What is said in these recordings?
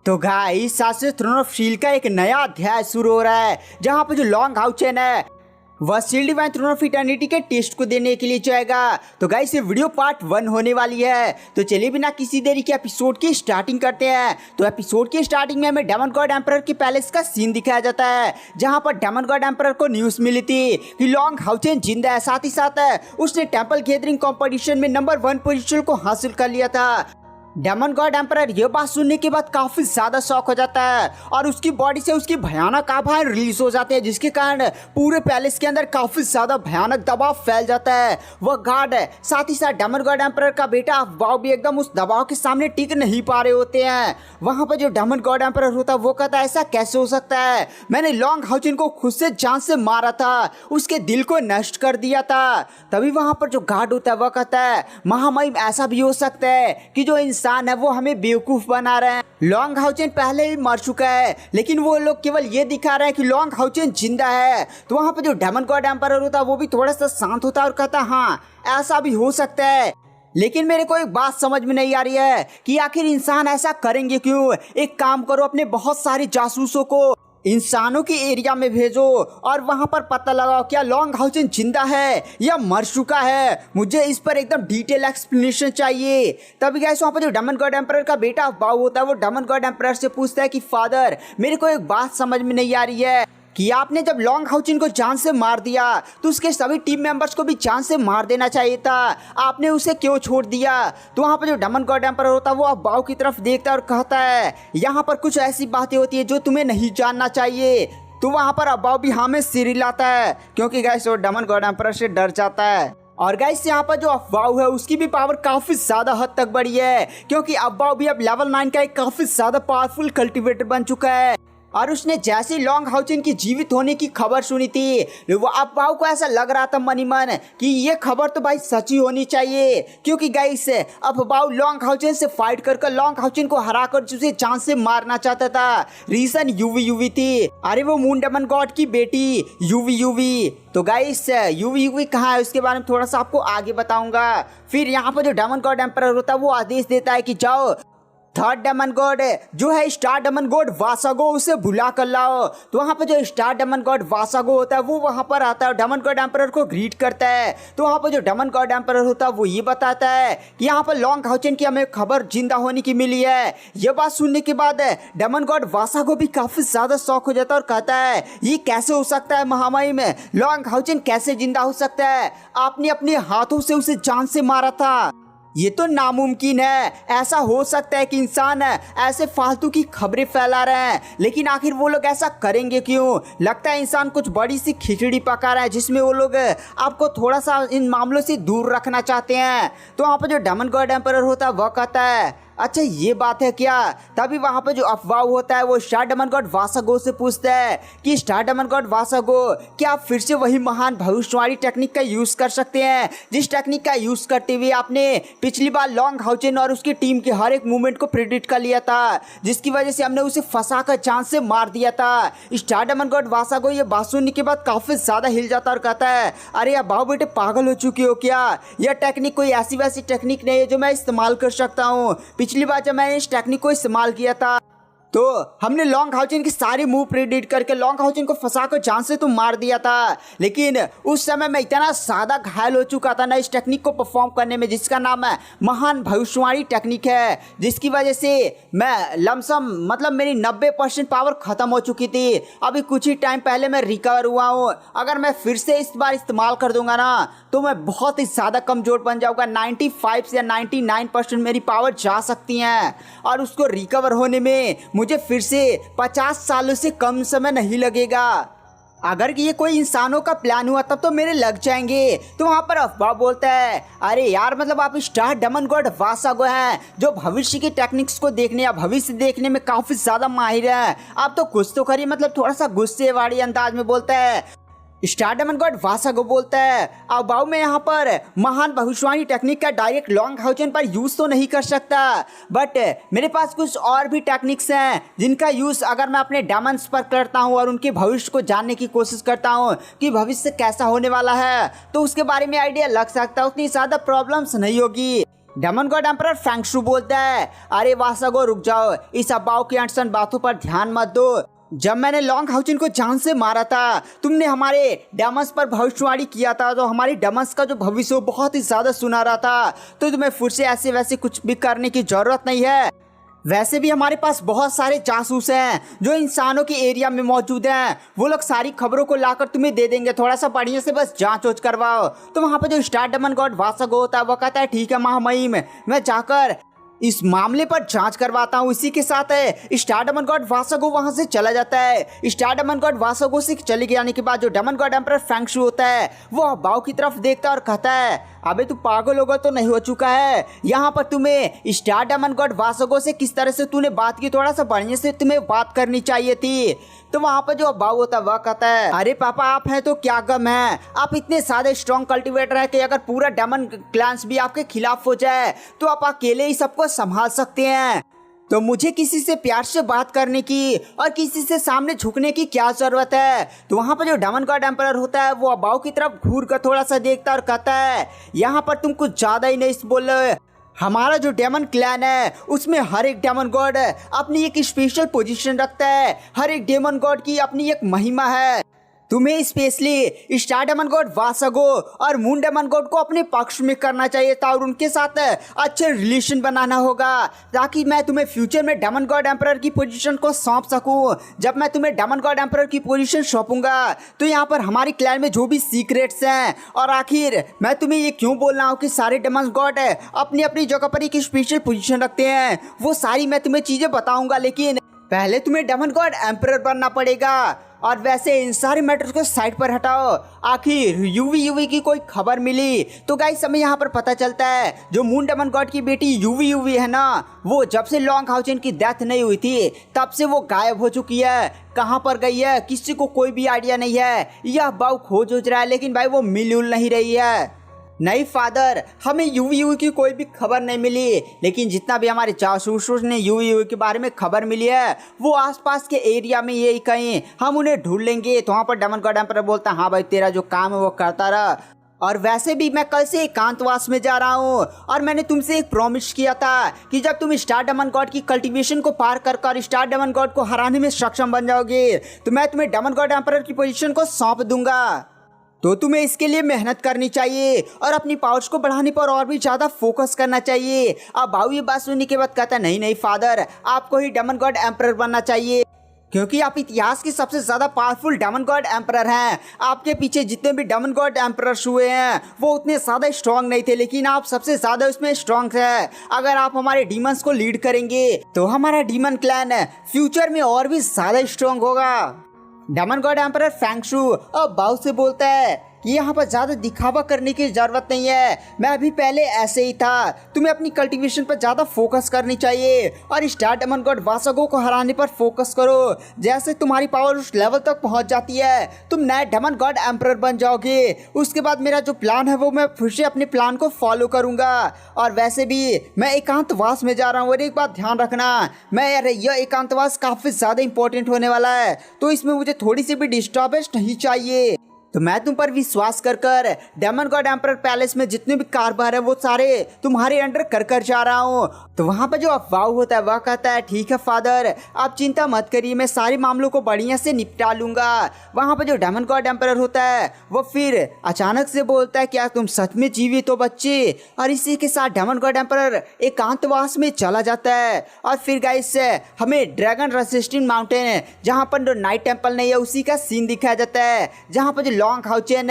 तो गाइस शास्त्रीय throne of shield का एक नया अध्याय शुरू हो रहा है, जहां पर जो लॉन्ग हाउचेन है वह shield divine throne of eternity के टेस्ट को देने के लिए जाएगा। तो गाइस ये वीडियो पार्ट 1 होने वाली है। तो चलिए बिना किसी देरी के एपिसोड की स्टार्टिंग करते हैं। तो एपिसोड की स्टार्टिंग में हमें डेमन गॉड एम्परर के पैलेस का सीन दिखाया जाता है, जहां पर डेमन गॉड एम्परर को न्यूज मिली थी कि लॉन्ग हाउचेन जिंदा है। साथ ही साथ उसने टेंपल गैदरिंग कॉम्पिटिशन में नंबर 1 पोजीशन को हासिल कर लिया था। डेमन गॉड एम्परर ये बात सुनने के बाद काफी ज्यादा शॉक हो जाता है और उसकी बॉडी से उसकी भयानक आभाएं रिलीज हो जाते हैं, जिसके कारण पूरे पैलेस के अंदर काफी ज्यादा भयानक दबाव फैल जाता है। वह गार्ड है, साथ ही साथ डेमन गॉड एम्परर का बेटा अफवाह भी एकदम उस दबाव के सामने टिक नहीं पा रहे होते हैं। वहां पर जो डेमन गॉड एम्परर होता है वो कहता है ऐसा कैसे हो सकता है, मैंने लॉन्ग हाउचेन को खुद से जान से मारा था, उसके दिल को नष्ट कर दिया था। तभी वहां पर जो गार्ड होता है वह कहता है महामहिम ऐसा भी हो सकता है कि जो इंसान है वो हमें बेवकूफ बना रहे हैं। लॉन्ग हाउचेन पहले ही मर चुका है, लेकिन वो लोग केवल ये दिखा रहे हैं कि लॉन्ग हाउचेन जिंदा है। तो वहां पर जो डेमन गॉड एम्परर होता है वो भी थोड़ा सा शांत होता है और कहता है हाँ ऐसा भी हो सकता है, लेकिन मेरे को एक बात समझ में नहीं आ रही है कि आखिर इंसान ऐसा करेंगे क्यों। एक काम करो, अपने बहुत सारे जासूसों को इंसानों के एरिया में भेजो और वहां पर पता लगाओ क्या लॉन्ग हाउचेन जिंदा है या मर चुका है। मुझे इस पर एकदम डिटेल एक्सप्लेनेशन चाहिए। तभी गाइस वहां पर जो डेमन गॉड एम्परर का बेटा बाव होता है वो डेमन गॉड एम्परर से पूछता है कि फादर मेरे को एक बात समझ में नहीं आ रही है कि आपने जब लॉन्ग हाउचेन को जान से मार दिया तो उसके सभी टीम मेंबर्स को भी जान से मार देना चाहिए था, आपने उसे क्यों छोड़ दिया। तो वहाँ पर जो डेमन गॉड एम्परर होता है वो अफवाह की तरफ देखता है और कहता है यहाँ पर कुछ ऐसी बातें होती है जो तुम्हें नहीं जानना चाहिए। तो वहाँ पर अफवाह भी हाँ में सिर हिलाता है, क्योंकि गाइस वो डेमन गॉड एम्परर से डर जाता है। और गाइस यहाँ पर जो अफवाह है उसकी भी पावर काफी ज्यादा हद तक बढ़ी है, क्योंकि अफवाह भी अब लेवल 9 का एक काफी ज्यादा पावरफुल कल्टिवेटर बन चुका है। और उसने जैसे लॉन्ग हाउचेन की जीवित होने की खबर सुनी थी वो अफवाह को ऐसा लग रहा था मनी मन कि ये खबर तो भाई सच्ची होनी चाहिए, क्योंकि गाइस अफवाह लॉन्ग हाउचेन से फाइट कर लॉन्ग हाउचेन को हराकर उसे जान से मारना चाहता था। रीजन यूवी यूवी थी, अरे वो मून डेमन गॉड की बेटी यूवी यूवी। तो गाइस यूवी यूवी कहाँ है उसके बारे में थोड़ा सा आपको आगे बताऊंगा। फिर यहाँ पर जो डेमन गॉड एम्परर होता है वो आदेश देता है कि जाओ थर्ड डेमन गॉड जो है स्टार डेमन गॉड वासागो उसे बुला कर लाओ। तो वहाँ पर जो स्टार डेमन गॉड वासागो होता है वो वहाँ पर आता है, डेमन गॉड एम्परर को ग्रीट करता है। तो वहाँ पर जो डेमन गॉड एम्परर होता है वो ये बताता है कि यहाँ पर लॉन्ग हाउचेन की हमें खबर जिंदा होने की मिली है। ये बात सुनने के बाद डेमन गॉड वासागो भी काफी ज्यादा शौक हो जाता है और कहता है ये कैसे हो सकता है महामहिम, लॉन्ग हाउचेन कैसे जिंदा हो सकता है, आपने अपने हाथों से उसे जान से मारा था, ये तो नामुमकिन है। ऐसा हो सकता है कि इंसान ऐसे फालतू की खबरें फैला रहे हैं, लेकिन आखिर वो लोग ऐसा करेंगे क्यों। लगता है इंसान कुछ बड़ी सी खिचड़ी पका रहा है जिसमें वो लोग आपको थोड़ा सा इन मामलों से दूर रखना चाहते हैं। तो वहाँ पर जो डेमन गॉड एम्परर होता है वह कहता है अच्छा ये बात है क्या। तभी वहां पे जो अफवाह होता है वो स्टार डेमन गॉड वासागो से पूछता है कि स्टार डेमन गॉड वासागो क्या आप फिर से वही महान भविष्यवाणी टेक्निक का यूज कर सकते हैं जिस टेक्निक का यूज करते हुए आपने पिछली बार लॉन्ग हाउचेन और उसकी टीम के हर एक मूवमेंट को प्रेडिक्ट कर लिया था, जिसकी वजह से हमने उसे फंसा कर जान से मार दिया था। स्टार डेमन गॉड वासागो ये बात सुनने के बाद काफी ज्यादा हिल जाता और कहता है अरे यार बाबू बेटे पागल हो चुके हो क्या, यह टेक्निक कोई ऐसी वैसी टेक्निक नहीं है जो मैं इस्तेमाल कर सकता हूँ। पिछली बार जब मैंने इस टेक्निक को इस्तेमाल किया था तो हमने लॉन्ग हाउचेन के सारे मूव प्रेडिक्ट करके लॉन्ग हाउचेन को फंसाकर जान से तो मार दिया था, लेकिन उस समय मैं इतना ज्यादा घायल हो चुका था ना इस टेक्निक को परफॉर्म करने में, जिसका नाम है महान भविष्यवाणी टेक्निक है, जिसकी वजह से मैं लमसम मतलब मेरी 90% पावर खत्म हो चुकी थी। अभी कुछ ही टाइम पहले मैं रिकवर हुआ हूँ, अगर मैं फिर से इस बार इस्तेमाल कर दूंगा ना तो मैं बहुत ही ज़्यादा कमज़ोर बन जाऊँगा। 95 से 99% मेरी पावर जा सकती हैं और उसको रिकवर होने में मुझे फिर से 50 सालों से कम समय नहीं लगेगा। अगर ये कोई इंसानों का प्लान हुआ तब तो मेरे लग जाएंगे। तो वहाँ पर अफवाह बोलता है अरे यार मतलब आप स्टार डेमन गॉड वासागो हैं जो भविष्य की टेक्निक्स को देखने या भविष्य देखने में काफी ज्यादा माहिर है, आप तो कुछ तो करिए। मतलब थोड़ा सा गुस्से वाली अंदाज में बोलता है। स्टार डेमन गॉड वासागो बोलता है अब बाऊ मैं यहाँ पर महान भविष्यवाणी टेक्निक का डायरेक्ट लॉन्ग हाउचेन पर यूज तो नहीं कर सकता, बट मेरे पास कुछ और भी टेक्निक्स हैं जिनका यूज अगर मैं अपने डायमंड्स पर करता हूँ और उनके भविष्य को जानने की कोशिश करता हूँ कि भविष्य कैसा होने वाला है तो उसके बारे में आइडिया लग सकता है, उतनी ज़्यादा प्रॉब्लम्स नहीं होगी। डेमन गॉड एम्परर फेंगशु बोलता है, अरे वासागो रुक जाओ, इस अब्बाओ की अनसन बातों पर ध्यान मत दो। जब मैंने लॉन्ग हाउचिन को जान से मारा था, तुमने हमारे डेमन्स पर भविष्यवाणी किया था, तो हमारी डेमन्स का जो भविष्य बहुत ही ज़्यादा सुनहरा था, तो तुम्हें फिर से ऐसे वैसे कुछ भी करने की ज़रूरत नहीं है। वैसे भी हमारे पास बहुत सारे जासूस हैं जो इंसानों के एरिया में मौजूद हैं, वो लोग सारी खबरों को लाकर तुम्हें दे देंगे, थोड़ा सा बढ़िया से बस जांच वोच करवाओ। तो वहाँ पे जो स्टार डेमन गॉड वासागो होता है वो कहता है ठीक है महामहिम, मैं जाकर इस मामले पर जांच करवाता हूँ। इसी के साथ है स्टार डेमन गॉड वासागो वहां से चला जाता है। स्टार डेमन गॉड वासागो से चले जाने के बाद जो डेमन गॉड एम्परर फेंगशु होता है वो बाओ की तरफ देखता है और कहता है, अबे तू पागल होगा तो नहीं हो चुका है, यहाँ पर तुम्हें स्टार डेमन गॉड वासागो से किस तरह से तूने बात की, थोड़ा सा बढ़िया से तुम्हें बात करनी चाहिए थी। तो वहाँ पर जो बाओ होता है वह कहता है, अरे पापा आप हैं तो क्या गम है, आप इतने सारे स्ट्रॉन्ग कल्टिवेटर है कि अगर पूरा डेमन क्लैंस भी आपके खिलाफ हो जाए तो आप अकेले ही सबको संभाल सकते हैं। तो मुझे किसी से प्यार से बात करने की और किसी से सामने झुकने की क्या जरूरत है। तो वहाँ पर जो डेमन गॉड एम्परर होता है वो अबाओ की तरफ घूर कर थोड़ा सा देखता है और कहता है, यहाँ पर तुम कुछ ज़्यादा ही नहीं बोल रहे। हमारा जो डेमन क्लैन है उसमें हर एक डेमन गॉड अपनी एक स्पेशल पोजीशन रखता है, हर एक डेमन गॉड की अपनी एक महिमा है। तुम्हें स्पेशली स्टार डेमन गॉड वासागो और मून डेमन गॉड को अपने पक्ष में करना चाहिए था और उनके साथ अच्छे रिलेशन बनाना होगा, ताकि मैं तुम्हें फ्यूचर में डेमन गॉड एम्परर की पोजीशन को सौंप सकूं। जब मैं तुम्हें डेमन गॉड एम्परर की पोजीशन सौंपूंगा तो यहाँ पर हमारी क्लैन में जो भी सीक्रेट्स हैं, और आखिर मैं तुम्हें ये क्यों बोल रहा हूँ कि सारे डेमन गॉड अपनी अपनी जगह पर एक स्पेशल पोजीशन रखते हैं, वो सारी मैं तुम्हें चीज़ें बताऊँगा, लेकिन पहले तुम्हें डेमन गॉड एम्परर बनना पड़ेगा। और वैसे इन सारे मैटर्स को साइड पर हटाओ, आखिर यूवी की कोई खबर मिली? तो गाइस हमें यहाँ पर पता चलता है जो मून डेमन गॉड की बेटी यूवी है ना, वो जब से लॉन्ग हाउचिन की डेथ नहीं हुई थी तब से वो गायब हो चुकी है। कहाँ पर गई है किसी को कोई भी आइडिया नहीं है। यह बाऊ खोज हो रहा है लेकिन भाई वो मिल नहीं रही है। नहीं फादर, हमें यूवी की कोई भी खबर नहीं मिली, लेकिन जितना भी हमारे जासूसों ने यूवी के बारे में खबर मिली है वो आसपास के एरिया में यही कहीं, हम उन्हें ढूंढ लेंगे। तो वहाँ पर डेमन गॉड एम्परर बोलता है, हाँ भाई तेरा जो काम है वो करता रहा, और वैसे भी मैं कल से एकांतवास में जा रहा हूँ और मैंने तुमसे एक प्रॉमिस किया था कि जब तुम स्टार डेमन गॉड की कल्टीवेशन को पार कर स्टार डेमन गॉड को हराने में सक्षम बन जाओगे तो मैं तुम्हें डेमन गॉड एम्परर की पोजीशन को सौंप दूंगा। तो तुम्हें इसके लिए मेहनत करनी चाहिए और अपनी पावर्स को बढ़ाने पर और भी ज़्यादा फोकस करना चाहिए। अब भाऊ ये बात सुनने के बाद कहता नहीं नहीं फादर, आपको ही डेमन गॉड एम्परर बनना चाहिए, क्योंकि आप इतिहास के सबसे ज़्यादा पावरफुल डेमन गॉड एम्परर हैं। आपके पीछे जितने भी डेमन गॉड एम्परर्स हुए हैं वो उतने ज़्यादा स्ट्रांग नहीं थे, लेकिन आप सबसे ज़्यादा उसमें स्ट्रांग है। अगर आप हमारे डीमंस को लीड करेंगे तो हमारा डीमन क्लैन फ्यूचर में और भी ज़्यादा स्ट्रांग होगा। डेमन गॉड एम्परर फेंगशु अब बाऊ से बोलता है कि यहाँ पर ज़्यादा दिखावा करने की ज़रूरत नहीं है, मैं अभी पहले ऐसे ही था, तुम्हें अपनी कल्टीवेशन पर ज़्यादा फोकस करनी चाहिए और स्टार डेमन गॉड वासागो को हराने पर फोकस करो। जैसे तुम्हारी पावर उस लेवल तक पहुँच जाती है तुम नए डेमन गॉड एम्परर बन जाओगे। उसके बाद मेरा जो प्लान है वो मैं फिर से अपने प्लान को फॉलो करूँगा। और वैसे भी मैं एकांतवास में जा रहा हूँ, और एक बात ध्यान रखना, यह एकांतवास काफ़ी ज़्यादा इंपॉर्टेंट होने वाला है, तो इसमें मुझे थोड़ी सी भी डिस्टर्बेंस नहीं चाहिए। तो मैं तुम पर विश्वास कर डेमन गॉड एम्परर पैलेस में जितने भी कारभार है वो सारे तुम्हारे अंडर कर जा रहा हूँ। तो वहाँ पर जो अफवाह होता है वह कहता है ठीक है फादर, आप चिंता मत करिए, मैं सारे मामलों को बढ़िया से निपटा लूँगा। वहाँ पर जो डेमन गॉड एम्परर होता है वो फिर अचानक से बोलता है क्या तुम सच में जीवित हो बच्चे? और इसी के साथ डेमन गॉड एम्परर एकांतवास में चला जाता है। और फिर गाइस हमें ड्रैगन रेसिस्टेंट माउंटेन जहाँ पर जो नाइट टेम्पल नहीं है उसी का सीन दिखाया जाता है, जहाँ पर जो लॉन्ग हाउचेन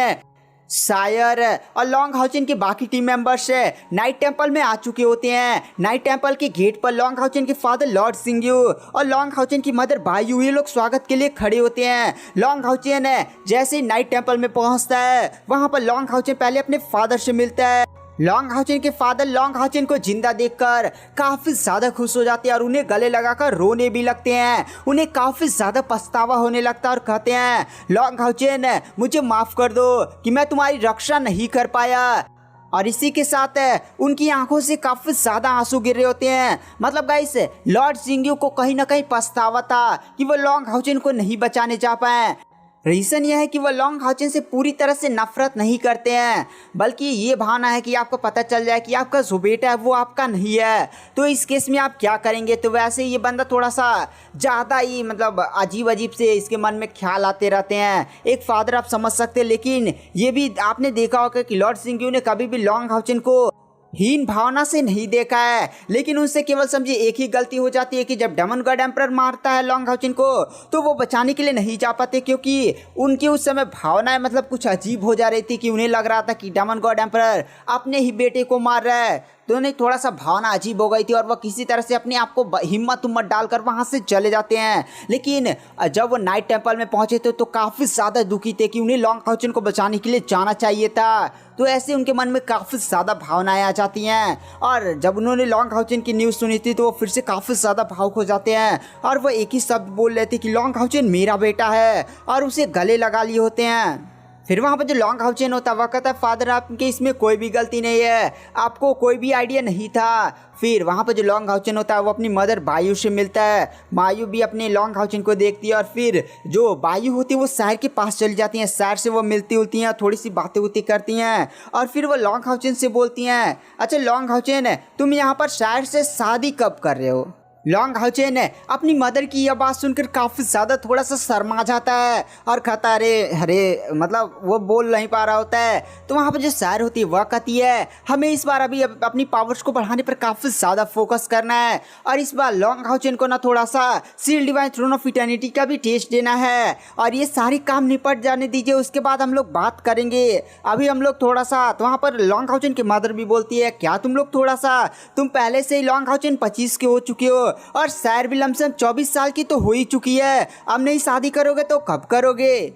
शायर और लॉन्ग हाउचेन के बाकी टीम मेंबर्स नाइट टेम्पल में आ चुके होते हैं। नाइट टेम्पल के गेट पर लॉन्ग हाउचेन के फादर लॉर्ड सिंग्यू और लॉन्ग हाउचेन की मदर बायू ये लोग स्वागत के लिए खड़े होते हैं। लॉन्ग हाउचेन जैसे ही नाइट टेम्पल में पहुंचता है वहां पर लॉन्ग हाउचेन पहले अपने फादर से मिलता है। लॉन्ग हाउचेन के फादर लॉन्ग हाउचेन को जिंदा देखकर काफी ज्यादा खुश हो जाते हैं और उन्हें गले लगाकर रोने भी लगते हैं। उन्हें काफी ज्यादा पछतावा होने लगता है और कहते हैं लॉन्ग हाउचेन मुझे माफ कर दो कि मैं तुम्हारी रक्षा नहीं कर पाया। और इसी के साथ उनकी आंखों से काफी ज्यादा आंसू गिर रहे होते हैं। मतलब गाइस लॉर्ड सिंग्यू को कहीं ना कहीं पछतावा था कि वो लॉन्ग हाउचेन को नहीं बचाने जा पाए। रीज़न यह है कि वह लॉन्ग हाउचेन से पूरी तरह से नफरत नहीं करते हैं, बल्कि ये भावना है कि आपको पता चल जाए कि आपका जो बेटा है वो आपका नहीं है, तो इस केस में आप क्या करेंगे। तो वैसे ये बंदा थोड़ा सा ज़्यादा ही मतलब अजीब अजीब से इसके मन में ख्याल आते रहते हैं। एक फादर आप समझ सकते हैं, लेकिन ये भी आपने देखा होगा कि लॉर्ड सिंग्यू ने कभी भी लॉन्ग हाउचेन को हीन भावना से नहीं देखा है, लेकिन उनसे केवल समझिए एक ही गलती हो जाती है कि जब डेमन गॉड एम्परर मारता है लॉन्ग हाउचेन को तो वो बचाने के लिए नहीं जा पाते, क्योंकि उनकी उस समय भावनाएं मतलब कुछ अजीब हो जा रही थी कि उन्हें लग रहा था कि डेमन गॉड एम्परर अपने ही बेटे को मार रहा है। तो उन्हें थोड़ा सा भावना अजीब हो गई थी और वह किसी तरह से अपने आप को हिम्मत उम्मत डालकर वहाँ से चले जाते हैं। लेकिन जब वो नाइट टेम्पल में पहुंचे थे तो काफ़ी ज़्यादा दुखी थे कि उन्हें लॉन्ग हाउचेन को बचाने के लिए जाना चाहिए था। तो ऐसे उनके मन में काफ़ी ज़्यादा भावनाएं आ जाती हैं, और जब उन्होंने लॉन्ग हाउचेन की न्यूज़ सुनी थी तो वो फिर से काफ़ी ज़्यादा भावुक हो जाते हैं और वो एक ही शब्द बोल रहे थे कि लॉन्ग हाउचेन मेरा बेटा है, और उसे गले लगा लिए होते हैं। फिर वहाँ पर जो लॉन्ग हाउचेन होता है वह कहता है फादर आपके इसमें कोई भी गलती नहीं है, आपको कोई भी आइडिया नहीं था। फिर वहाँ पर जो लॉन्ग हाउचेन होता है वो अपनी मदर बायू से मिलता है, मायू भी अपने लॉन्ग हाउचेन को देखती है और फिर जो बायू होती है वो शहर के पास चली जाती हैं, शहर से वो मिलती उलती हैं, थोड़ी सी बातें उती करती हैं और फिर वो लॉन्ग हाउचेन से बोलती हैं अच्छा लॉन्ग हाउचेन तुम यहाँ पर शहर से शादी कब कर रहे हो। लॉन्ग हाउचेन अपनी मदर की यह बात सुनकर काफ़ी ज़्यादा थोड़ा सा शर्मा जाता है और कहता अरे अरे मतलब वो बोल नहीं पा रहा होता है। तो वहाँ पर जो शायर होती है वह कहती है हमें इस बार अभी अपनी पावर्स को बढ़ाने पर काफ़ी ज़्यादा फोकस करना है और इस बार लॉन्ग हाउचेन को ना थोड़ा सा seal divine throne of eternity का भी टेस्ट देना है और ये सारी काम निपट जाने दीजिए, उसके बाद हम लोग बात करेंगे। अभी हम लोग थोड़ा सा तो वहाँ पर लॉन्ग हाउचेन की मदर भी बोलती है क्या तुम लोग थोड़ा सा तुम पहले से ही लॉन्ग हाउचेन 25 के हो चुके हो और सैर भी लमसम 24 साल की तो हो ही चुकी है, अब नहीं शादी करोगे तो कब करोगे।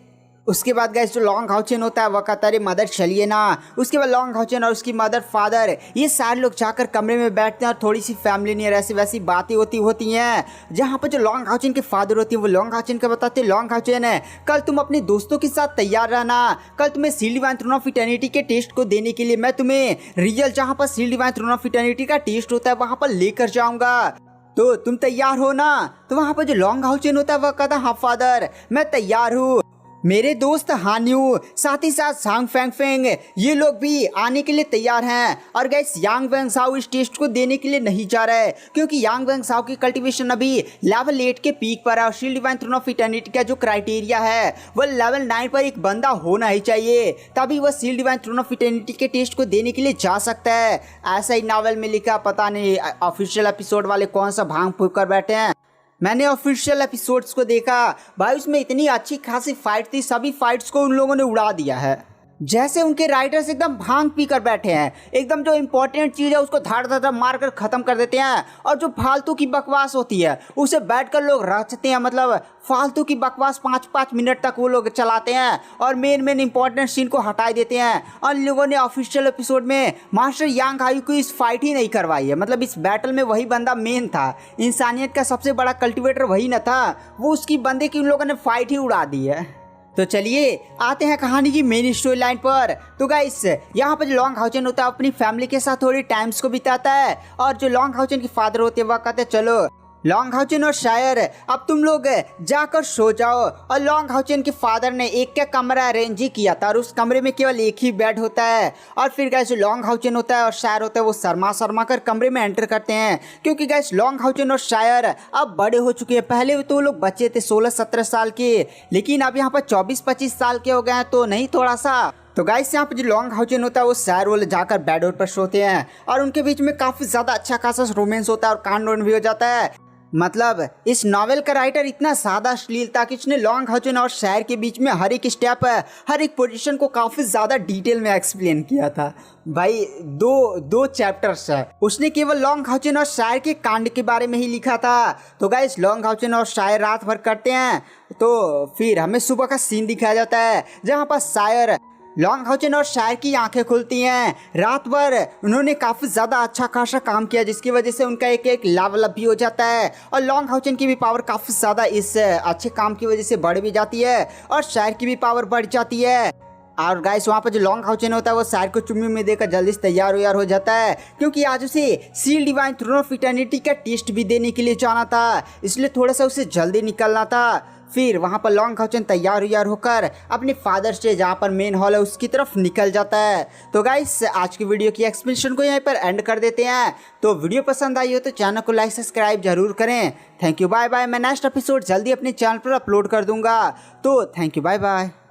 उसके बाद गाइस जो लॉन्ग हाउचेन होता है वह कहता है मदर चलिए ना। उसके बाद लॉन्ग हाउचेन और उसकी मदर फादर ये सारे लोग जाकर कमरे में बैठते हैं और थोड़ी सी फैमिली नियर ऐसी वैसी बातें होती हैं, जहाँ पर जो लॉन्ग हाउचेन के फादर होती है वो लॉन्ग हाउचेन को बताते हैं लॉन्ग हाउचेन है कल तुम अपने दोस्तों के साथ तैयार रहना, कल तुम्हें seal divine throne of eternity के टेस्ट को देने के लिए मैं तुम्हें रियल जहाँ पर seal divine throne of eternity का टेस्ट होता है वहाँ पर लेकर जाऊँगा, तो तुम तैयार हो ना। तो वहाँ पर जो लॉन्ग हाउचेन होता है वह कहता हाँ फादर मैं तैयार हूँ, मेरे दोस्त हान्यू साथ ही साथ सांग फेंग फेंग ये लोग भी आने के लिए तैयार हैं। और गैस यांग वेंग साओ इस टेस्ट को देने के लिए नहीं जा रहा है क्योंकि यांग वेंग साओ की कल्टीवेशन अभी लेवल 8 के पीक पर है और shield divine throne of eternity का जो क्राइटेरिया है वह लेवल 9 पर एक बंदा होना ही चाहिए, तभी वह shield divine throne of eternity के टेस्ट को देने के लिए जा सकता है। ऐसा ही नॉवेल में लिखा, पता नहीं ऑफिशियल एपिसोड वाले कौन सा भांग फूंक कर बैठे हैं। मैंने ऑफिशियल एपिसोड्स को देखा भाई, उसमें इतनी अच्छी खासी फाइट थी, सभी फाइट्स को उन लोगों ने उड़ा दिया है, जैसे उनके राइटर्स एकदम भांग पी कर बैठे हैं, एकदम जो इंपॉर्टेंट चीज़ है उसको धाड़ धाड़ मार कर ख़त्म कर देते हैं और जो फालतू की बकवास होती है उसे बैठकर लोग रचते हैं, मतलब फालतू की बकवास 5-5 मिनट तक वो लोग चलाते हैं और मेन इंपॉर्टेंट सीन को हटा देते हैं। और लोगों ने ऑफिशियल एपिसोड में मास्टर यांग हायू को इस फाइट ही नहीं करवाई है, मतलब इस बैटल में वही बंदा मेन था, इंसानियत का सबसे बड़ा कल्टिवेटर वही न था, वो उसकी बंदे की उन लोगों ने फाइट ही उड़ा दी है। तो चलिए आते हैं कहानी की मेन स्टोरी लाइन पर। तो गाइस यहाँ पर जो लॉन्ग हाउचेन होता है अपनी फैमिली के साथ थोड़ी टाइम्स को बिताता है और जो लॉन्ग हाउचेन के फादर होते हैं वह कहते हैं चलो लॉन्ग हाउचेन और शायर अब तुम लोग जाकर सो जाओ। और लॉन्ग हाउचेन के फादर ने एक का कमरा अरेंज ही किया था और उस कमरे में केवल एक ही बेड होता है। और फिर गैस लॉन्ग हाउचेन होता है और शायर होता है वो शर्मा कर कमरे में एंटर करते हैं, क्योंकि गैस लॉन्ग हाउचेन और शायर अब बड़े हो चुके हैं। पहले तो वो लोग बच्चे थे 16-17 साल के, लेकिन अब यहाँ पर 24-25 साल के हो गए हैं, तो नहीं थोड़ा सा। तो गाइस यहाँ पे जो लॉन्ग हाउचेन होता है वो शायर वाले जाकर बेड पर सोते हैं और उनके बीच में काफ़ी ज़्यादा अच्छा खासा रोमांस होता है और कांड भी हो जाता है। मतलब इस नॉवेल का राइटर इतना सादा अश्लील था कि उसने लॉन्ग हाउचेन और शायर के बीच में हर एक स्टेप हर एक पोजीशन को काफ़ी ज़्यादा डिटेल में एक्सप्लेन किया था। भाई दो चैप्टर्स है, उसने केवल लॉन्ग हाउचेन और शायर के कांड के बारे में ही लिखा था। तो गाइस लॉन्ग हाउचेन और शायर रात भर करते हैं, तो फिर हमें सुबह का सीन दिखाया जाता है जहाँ पर शायर लॉन्ग हाउचेन और शायर की आंखें खुलती हैं। रात भर उन्होंने काफ़ी ज़्यादा अच्छा खासा काम किया जिसकी वजह से उनका एक लेवल अप भी हो जाता है और लॉन्ग हाउचेन की भी पावर काफ़ी ज़्यादा इस अच्छे काम की वजह से बढ़ भी जाती है और शायर की भी पावर बढ़ जाती है। और गाइस वहाँ पर जो लॉन्ग हाउचेन होता है वो शायर को चुम्मी में देकर जल्दी से तैयार हो जाता है, क्योंकि आज उसे seal divine throne of eternity का टेस्ट भी देने के लिए जाना था, इसलिए थोड़ा सा उसे जल्दी निकलना था। फिर वहाँ पर लॉन्ग हाउचन तैयार होकर अपने फादर से जहाँ पर मेन हॉल है उसकी तरफ निकल जाता है। तो गाइस आज की वीडियो की एक्सप्लेनेशन को यहाँ पर एंड कर देते हैं। तो वीडियो पसंद आई हो तो चैनल को लाइक सब्सक्राइब जरूर करें। Thank you bye bye. मैं नेक्स्ट एपिसोड जल्दी अपने चैनल पर अपलोड कर दूंगा। तो थैंक यू बाय बाय।